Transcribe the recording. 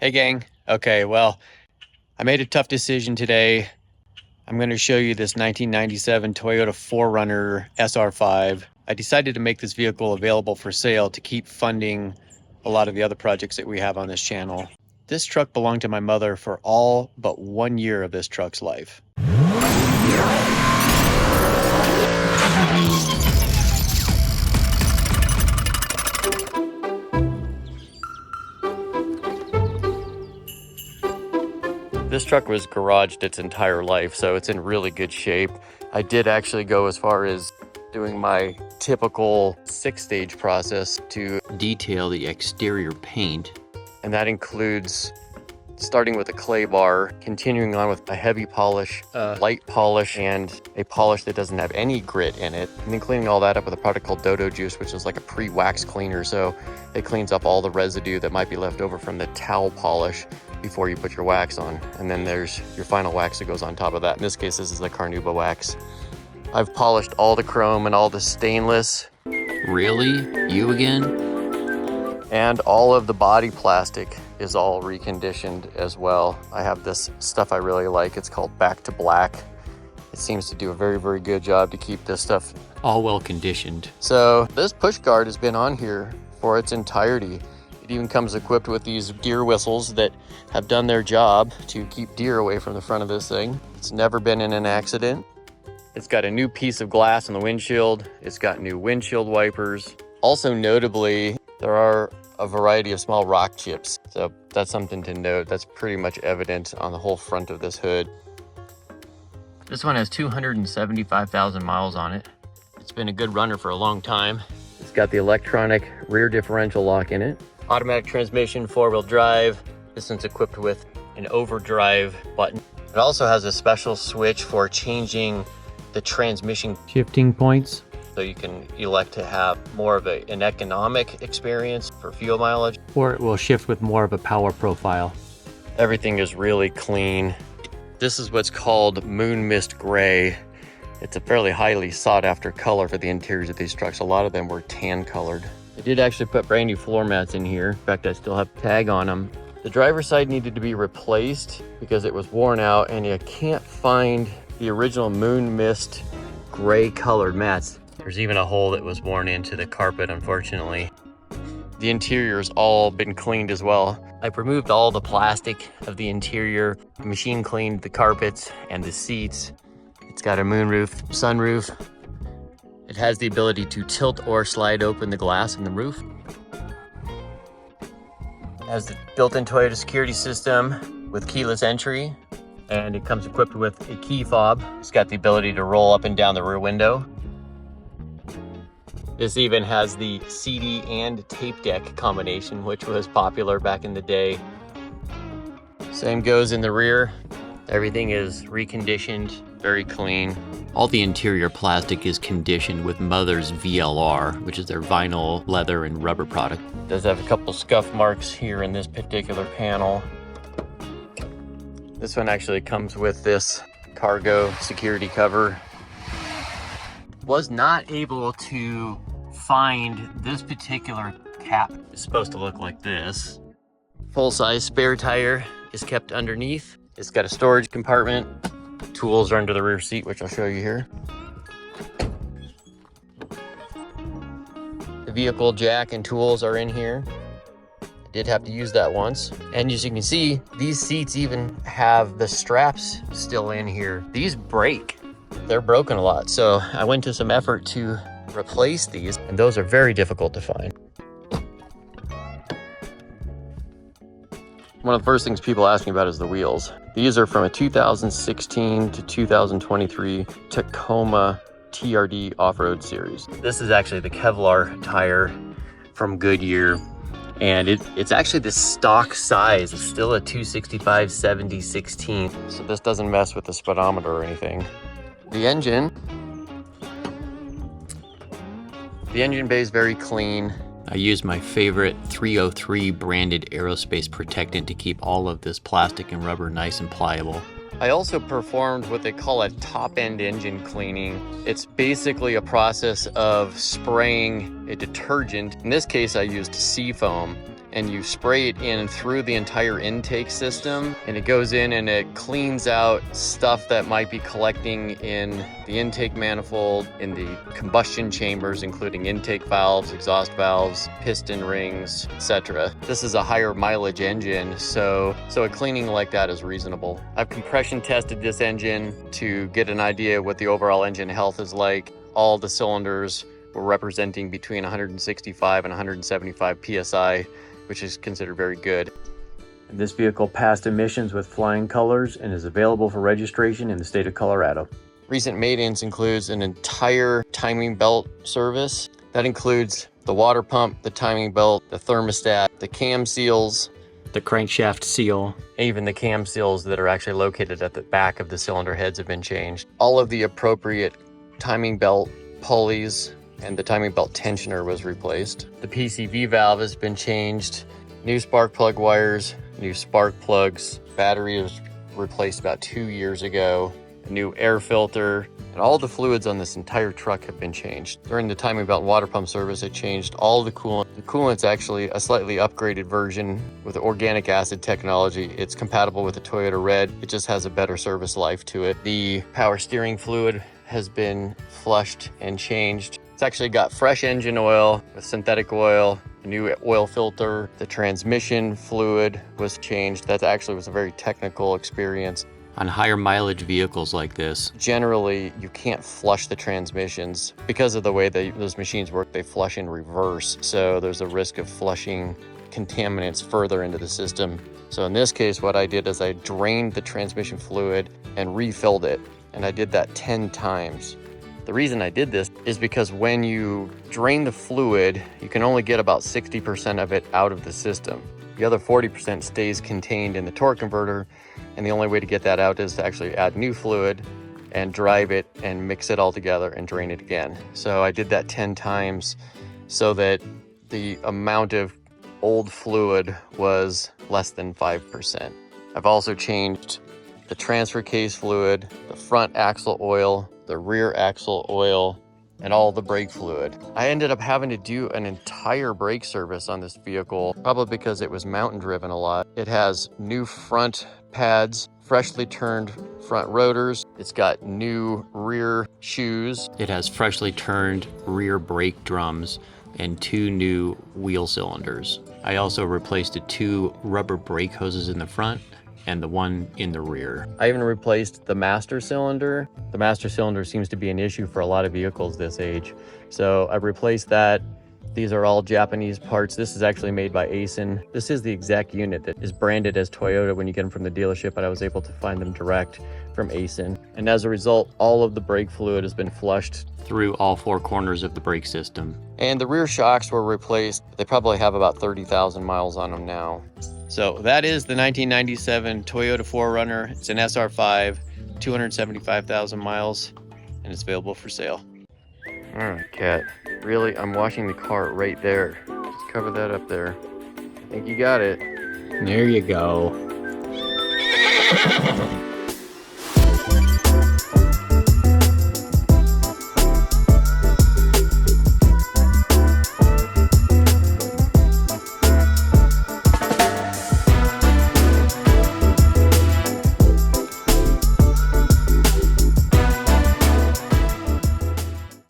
Hey gang. Okay, well, I made a tough decision today. I'm going to show you this 1997 Toyota 4Runner SR5. I decided to make this vehicle available for sale to keep funding a lot of the other projects that we have on this channel. This truck belonged to my mother for all but 1 year of this truck's life. This truck was garaged its entire life, so it's in really good shape. I did actually go as far as doing my typical 6-stage process to detail the exterior paint. And that includes starting with a clay bar, continuing on with a heavy polish, light polish, and a polish that doesn't have any grit in it. And then cleaning all that up with a product called Dodo Juice, which is like a pre-wax cleaner. So it cleans up all the residue that might be left over from the towel polish before you put your wax on. And then there's your final wax that goes on top of that. In this case, this is the Carnauba wax. I've polished all the chrome and all the stainless. Really? You again? And all of the body plastic is all reconditioned as well. I have this stuff I really like. It's called Back to Black. It seems to do a very, very good job to keep this stuff all well conditioned. So this push guard has been on here for its entirety. It even comes equipped with these deer whistles that have done their job to keep deer away from the front of this thing. It's never been in an accident. It's got a new piece of glass on the windshield. It's got new windshield wipers. Also notably, there are a variety of small rock chips. So that's something to note. That's pretty much evident on the whole front of this hood. This one has 275,000 miles on it. It's been a good runner for a long time. It's got the electronic rear differential lock in it. Automatic transmission, 4-wheel drive. This one's equipped with an overdrive button. It also has a special switch for changing the transmission Shifting points. so you can elect to have more of an economic experience for fuel mileage. Or it will shift with more of a power profile. Everything is really clean. This is what's called Moon Mist Gray. It's a fairly highly sought after color for the interiors of these trucks. A lot of them were tan colored. I did actually put brand new floor mats in here. In fact, I still have a tag on them. The driver's side needed to be replaced because it was worn out and you can't find the original Moon Mist gray colored mats. There's even a hole that was worn into the carpet, unfortunately. The interior's all been cleaned as well. I've removed all the plastic of the interior, machine cleaned the carpets and the seats. It's got a moonroof, sunroof. It has the ability to tilt or slide open the glass in the roof. It has the built-in Toyota security system with keyless entry, and it comes equipped with a key fob. It's got the ability to roll up and down the rear window. This even has the CD and tape deck combination, which was popular back in the day. Same goes in the rear. Everything is reconditioned, very clean. All the interior plastic is conditioned with Mother's VLR, which is their vinyl, leather, and rubber product. It does have a couple scuff marks here in this particular panel. This one actually comes with this cargo security cover. Was not able to find this particular cap. It's supposed to look like this. Full-size spare tire is kept underneath. It's got a storage compartment. Tools are under the rear seat, which I'll show you here. The vehicle jack and tools are in here. I did have to use that once. And as you can see, these seats even have the straps still in here. These break. They're broken a lot. So I went to some effort to replace these, and those are very difficult to find. One of the first things people ask me about is the wheels. These are from a 2016 to 2023 Tacoma TRD off-road series. This is actually the Kevlar tire from Goodyear, and it's actually the stock size. It's still a 265/70/16, so this doesn't mess with the speedometer or anything. The engine bay is very clean. I use my favorite 303 branded aerospace protectant to keep all of this plastic and rubber nice and pliable. I also performed what they call a top-end engine cleaning. It's basically a process of spraying a detergent. In this case, I used Seafoam, and you spray it in through the entire intake system, and it goes in and it cleans out stuff that might be collecting in the intake manifold, in the combustion chambers, including intake valves, exhaust valves, piston rings, etc. This is a higher mileage engine, so a cleaning like that is reasonable. I've compression tested this engine to get an idea what the overall engine health is like. All the cylinders were representing between 165 and 175 psi, which is considered very good. And this vehicle passed emissions with flying colors and is available for registration in the state of Colorado. Recent maintenance includes an entire timing belt service. That includes the water pump, the timing belt, the thermostat, the cam seals, The crankshaft seal. even the cam seals that are actually located at the back of the cylinder heads have been changed. All of the appropriate timing belt pulleys and the timing belt tensioner was replaced. The PCV valve has been changed. New spark plug wires, new spark plugs. Battery was replaced about 2 years ago. A new air filter, and all the fluids on this entire truck have been changed. During the timing belt and water pump service, I changed all the coolant. The coolant's actually a slightly upgraded version with organic acid technology. It's compatible with the Toyota Red. It just has a better service life to it. The power steering fluid has been flushed and changed. It's actually got fresh engine oil with synthetic oil, a new oil filter. The transmission fluid was changed. That actually was a very technical experience. On higher mileage vehicles like this, Generally, you can't flush the transmissions because of the way those machines work. They flush in reverse, so there's a risk of flushing contaminants further into the system. So in this case, what I did is I drained the transmission fluid and refilled it, and I did that 10 times. The reason I did this is because when you drain the fluid, you can only get about 60% of it out of the system. The other 40% stays contained in the torque converter, and the only way to get that out is to actually add new fluid and drive it and mix it all together and drain it again. So I did that 10 times so that the amount of old fluid was less than 5%. I've also changed the transfer case fluid, the front axle oil, the rear axle oil, and all the brake fluid. I ended up having to do an entire brake service on this vehicle, probably because it was mountain driven a lot. It has new front pads, freshly turned front rotors. It's got new rear shoes. it has freshly turned rear brake drums and 2 new wheel cylinders. I also replaced the 2 rubber brake hoses in the front and the one in the rear. I even replaced the master cylinder. The master cylinder seems to be an issue for a lot of vehicles this age. So I replaced that. These are all Japanese parts. This is actually made by Aisin. This is the exact unit that is branded as Toyota when you get them from the dealership, but I was able to find them direct from Aisin. And as a result, all of the brake fluid has been flushed Through all 4 corners of the brake system. and the rear shocks were replaced. They probably have about 30,000 miles on them now. So that is the 1997 Toyota 4Runner. It's an SR5, 275,000 miles, and it's available for sale. All right, Kat. Really, I'm washing the car right there. Just cover that up there. I think you got it. There you go.